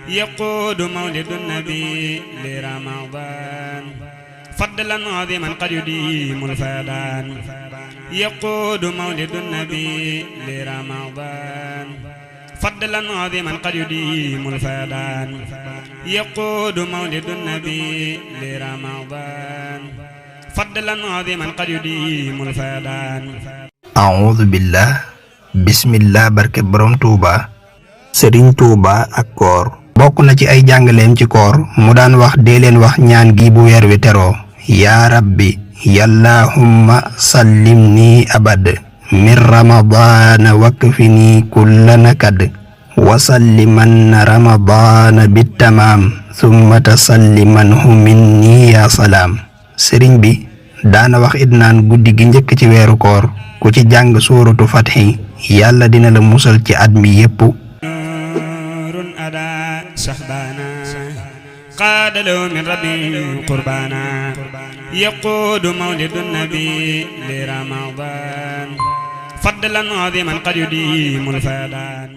يقود مولد النبي لرمضان فضلا عظيما قد يديم الفيضان يقود مولد النبي لرمضان فضلا عظيما قد يديم الفيضان يقود مولد النبي لرمضان فضلا عظيما قد يديم الفيضان أعوذ بالله بسم الله barke borom Touba Serigne Touba ak koor bokk na ci ay jàngaleem ci koor mu daan wax dee leen wax ñaan gi bu weer wi teroo yaa rabbi yallahumma sallimni abad min ramadana wakfini kulla nakad wasalliman ramadana bitamam thumma tasallimanhu minni ya salaam sëriñ bi daana wax it naan guddi gi njëkk ci weeru koor ku ci jàng suuratu fatxi yàlla dina la musal ci at mi yépp نور أدا شهبانا قاد له من ربي قربانا يقود مولد النبي لرمضان فضلا عظيما قد يديم الفيضان